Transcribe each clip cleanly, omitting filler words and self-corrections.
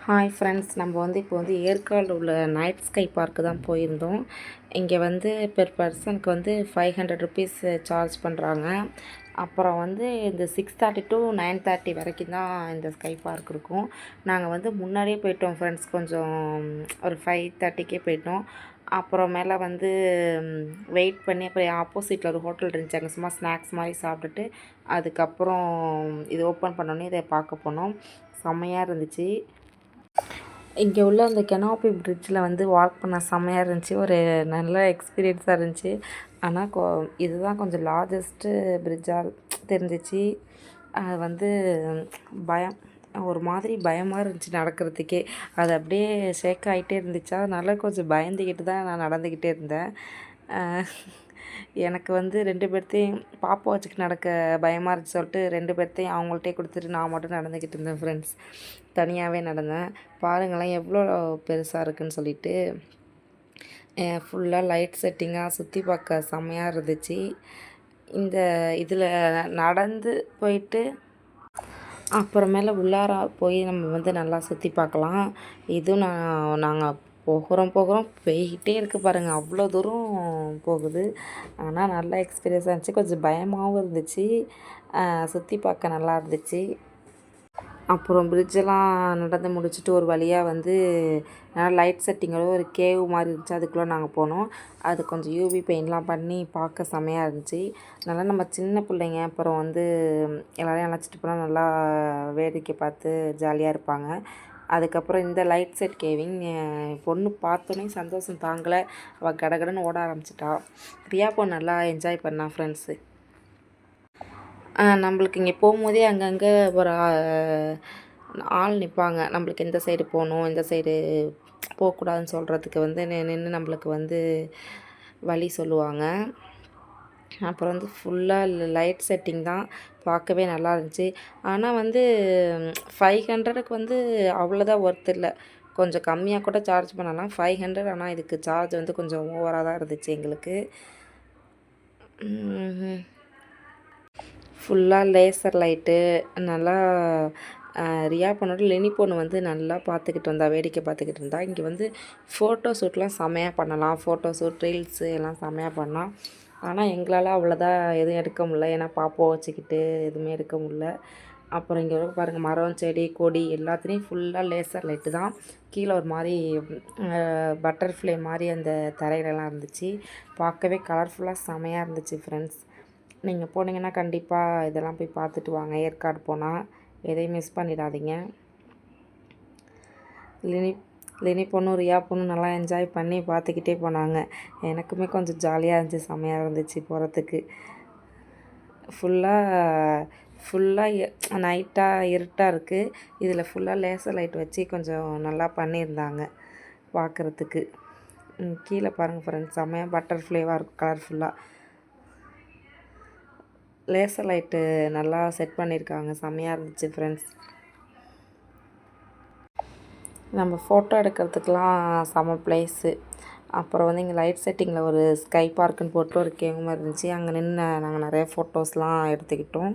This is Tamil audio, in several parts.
ஹாய் ஃப்ரெண்ட்ஸ், நம்ம இப்போ ஏற்காடு உள்ள நைட் ஸ்கை பார்க்கு தான் போயிருந்தோம். இங்கே பெர் பர்சனுக்கு 500 ருபீஸ் சார்ஜ் பண்ணுறாங்க. அப்புறம் இந்த 6:30 to 9:30 வரைக்கும் தான் இந்த ஸ்கை பார்க் இருக்கும். நாங்கள் முன்னாடியே போயிட்டோம் ஃப்ரெண்ட்ஸ், கொஞ்சம் ஒரு 5:30க்கே போயிட்டோம். அப்புறம் மேலே வெயிட் பண்ணி அப்புறம் ஆப்போசிட்டில் ஒரு ஹோட்டல் இருந்துச்சு. அங்கே சும்மா ஸ்நாக்ஸ் மாதிரி சாப்பிட்டுட்டு அதுக்கப்புறம் இது ஓப்பன் பண்ணோன்னே இதை பார்க்க போனோம். செம்மையாக இருந்துச்சு. இங்கே உள்ள அந்த கெனாப்பி பிரிட்ஜில் வாக் பண்ண செம்மையாக இருந்துச்சு. ஒரு நல்ல எக்ஸ்பீரியன்ஸாக இருந்துச்சு. ஆனால் இதுதான் கொஞ்சம் லார்ஜஸ்ட்டு பிரிட்ஜாக தெரிஞ்சிச்சு. அது பயம், ஒரு மாதிரி பயமாக இருந்துச்சு நடக்கிறதுக்கே. அது அப்படியே ஷேக் ஆகிட்டே இருந்துச்சா, அதனால் கொஞ்சம் பயந்துக்கிட்டு தான் நான் நடந்துக்கிட்டே இருந்தேன். எனக்கு 2 பேர்த்தையும் பாப்பா வச்சுக்கிட்டு நடக்க பயமாக இருந்துச்சு சொல்லிட்டு 2 பேர்த்தையும் அவங்கள்ட்டே கொடுத்துட்டு நான் மட்டும் நடந்துக்கிட்டு இருந்தேன் ஃப்ரெண்ட்ஸ். தனியாகவே நடந்தேன். பாருங்களேன் எவ்வளோ பெருசாக இருக்குதுன்னு சொல்லிட்டு. ஃபுல்லாக லைட் செட்டிங்காக சுற்றி பார்க்க செம்மையாக இருந்துச்சு. இந்த இதில் நடந்து போயிட்டு அப்புறமேல உள்ளார போய் நம்ம நல்லா சுற்றி பார்க்கலாம். இதுவும் நாங்கள் போகிறோம் போய்கிட்டே இருக்குது பாருங்கள், அவ்வளோ தூரம் போகுது. ஆனால் நல்ல எக்ஸ்பீரியன்ஸாக இருந்துச்சு. கொஞ்சம் பயமாகவும் இருந்துச்சு. சுற்றி பார்க்க நல்லா இருந்துச்சு. அப்புறம் பிரிட்ஜெல்லாம் நடந்து முடிச்சுட்டு ஒரு வழியாக நல்லா லைட் செட்டிங்கோட ஒரு கேவ் மாதிரி இருந்துச்சு. அதுக்குள்ளே நாங்கள் போனோம். அது கொஞ்சம் யூவி பெயிண்ட்லாம் பண்ணி பார்க்க செமையாக இருந்துச்சு. நல்லா நம்ம சின்ன பிள்ளைங்க அப்புறம் எல்லோரையும் அழைச்சிட்டு போனால் நல்லா வேடிக்கை பார்த்து ஜாலியாக இருப்பாங்க. அதுக்கப்புறம் இந்த லைட் செட் கேவிங் பொண்ணு பார்த்தோன்னே சந்தோஷம் தாங்கலை. அவள் கடகடன்னு ஓட ஆரம்பிச்சிட்டா. ரியா பொண்ணு நல்லா என்ஜாய் பண்ணா ஃப்ரெண்ட்ஸு. நம்மளுக்கு இங்கே போகும்போதே அங்கங்கே ஒரு ஆள் நிற்பாங்க. நம்மளுக்கு எந்த சைடு போகணும், இந்த சைடு போகக்கூடாதுன்னு சொல்கிறதுக்கு நின்று நம்மளுக்கு வழி சொல்லுவாங்க. அப்புறம் ஃபுல்லாக லைட் செட்டிங் தான், பார்க்கவே நல்லா இருந்துச்சு. ஆனால் 500க்கு அவ்வளோதான் ஒர்த் இல்லை. கொஞ்சம் கம்மியாக கூட சார்ஜ் பண்ணலாம். 500, ஆனால் இதுக்கு சார்ஜ் கொஞ்சம் ஓவராக தான் இருந்துச்சு எங்களுக்கு. ஃபுல்லாக லேசர் லைட்டு நல்லா ரியா பொண்ணோட லெனி பொண்ணு நல்லா பார்த்துக்கிட்டு இருந்தா, வேடிக்கை பார்த்துக்கிட்டு இருந்தா. இங்கே ஃபோட்டோ ஷூட்லாம் செம்மையாக பண்ணலாம். ஃபோட்டோ ஷூட், ரீல்ஸு எல்லாம் செம்மையாக பண்ணலாம். ஆனால் எங்களால் அவ்வளோதான் எதுவும் எடுக்க முடில. ஏன்னா பாப்பாவை வச்சுக்கிட்டு எதுவுமே எடுக்க முடில. அப்புறம் இங்கே பாருங்கள், மரம், செடி, கொடி எல்லாத்துலேயும் ஃபுல்லாக லேசர் லைட்டு தான். கீழே ஒரு மாதிரி பட்டர்ஃப்ளை மாதிரி அந்த தரையிலலாம் இருந்துச்சு. பார்க்கவே கலர்ஃபுல்லாக செமையாக இருந்துச்சு ஃப்ரெண்ட்ஸ். நீங்கள் போனீங்கன்னா கண்டிப்பாக இதெல்லாம் போய் பார்த்துட்டு வாங்க. ஏற்காடு போனால் எதையும் மிஸ் பண்ணிடாதீங்க. லினி பொண்ணு, ரியா பொண்ணு நல்லா என்ஜாய் பண்ணி பார்த்துக்கிட்டே போனாங்க. எனக்குமே கொஞ்சம் ஜாலியாக இருந்துச்சு, செம்மையாக இருந்துச்சு போகிறதுக்கு. ஃபுல்லாக நைட்டாக இருட்டாக இருக்குது. இதில் ஃபுல்லாக லேசர் லைட் வச்சு கொஞ்சம் நல்லா பண்ணியிருந்தாங்க பார்க்குறதுக்கு. கீழே பாருங்கள் ஃப்ரெண்ட்ஸ், செம்மையாக பட்டர்ஃப்ளைவாக இருக்கும் கலர்ஃபுல்லாக. லேசர் லைட்டு நல்லா செட் பண்ணியிருக்காங்க, செம்மையாக இருந்துச்சு ஃப்ரெண்ட்ஸ். நம்ம ஃபோட்டோ எடுக்கிறதுக்கெலாம் செம ப்ளேஸு. அப்புறம் இங்கே லைட் செட்டிங்கில் ஒரு ஸ்கை பார்க்குன்னு போட்டு ஒரு கேவ் மாதிரி இருந்துச்சு. அங்கே நின்று நாங்கள் நிறைய ஃபோட்டோஸ்லாம் எடுத்துக்கிட்டோம்.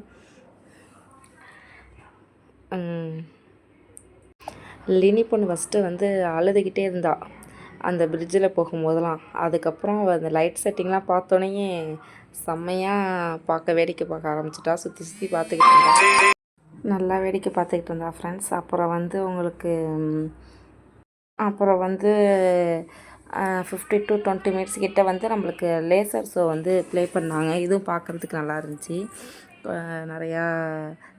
லினி பொண்ணு ஃபஸ்ட்டு அழுதுகிட்டே இருந்தா அந்த பிரிட்ஜில் போகும்போதெல்லாம். அதுக்கப்புறம் அந்த லைட் செட்டிங்லாம் பார்த்தோன்னே செம்மையாக வேடிக்கை பார்க்க ஆரம்பிச்சிட்டா. சுற்றி பார்த்துக்கிட்டு இருந்தா, நல்லா வேடிக்கை பார்த்துக்கிட்டு இருந்தா ஃப்ரெண்ட்ஸ். அப்புறம் உங்களுக்கு அப்புறம் 50 to 20 மினிட்ஸ் கிட்ட நம்மளுக்கு லேசர் ஷோ ப்ளே பண்ணாங்க. இதுவும் பார்க்குறதுக்கு நல்லா இருந்துச்சு. நிறையா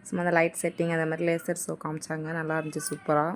சும்மா அந்த லைட் செட்டிங் அந்த மாதிரி லேசர் ஷோ காமிச்சாங்க. நல்லா இருந்துச்சு, சூப்பராக.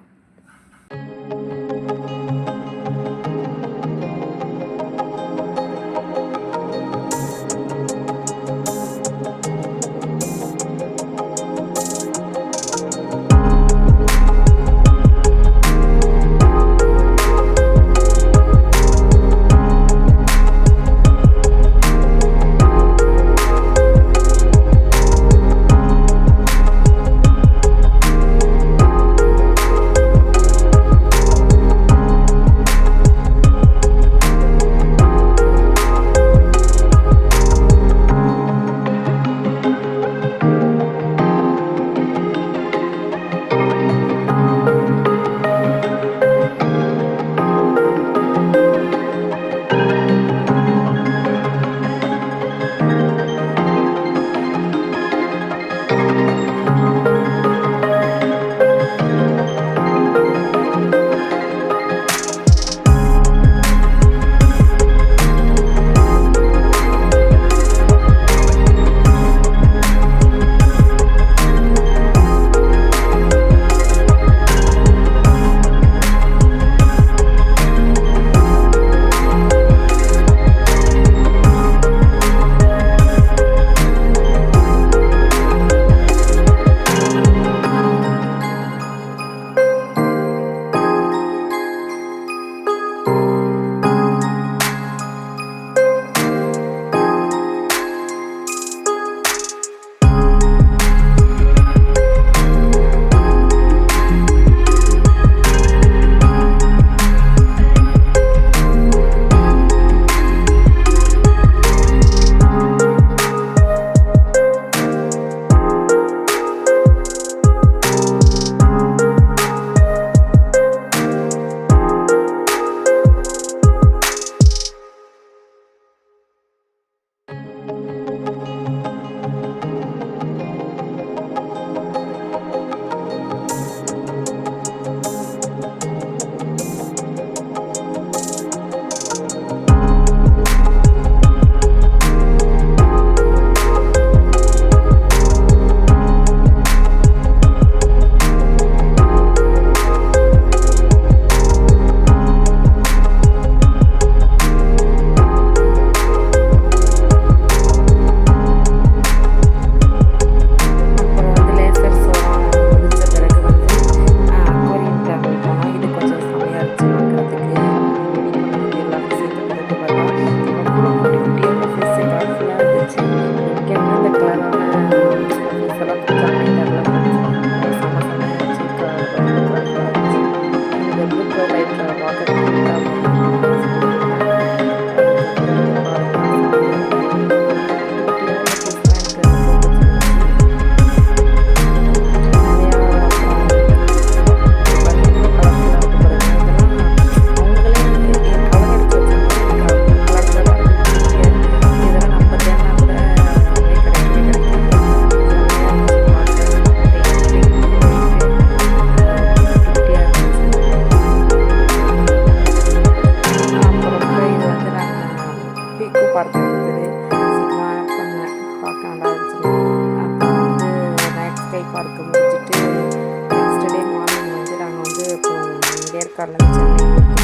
ஏற்காடுலேருந்து சென்னைக்கு வந்தாச்சு.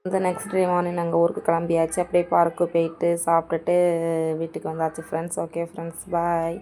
இந்த நெக்ஸ்ட் டே மார்னிங் நாங்கள் ஊருக்கு கிளம்பியாச்சு. அப்படியே பார்க்கு போயிட்டு சாப்பிட்டுட்டு வீட்டுக்கு வந்தாச்சு ஃப்ரெண்ட்ஸ். ஓகே ஃப்ரெண்ட்ஸ், பாய்.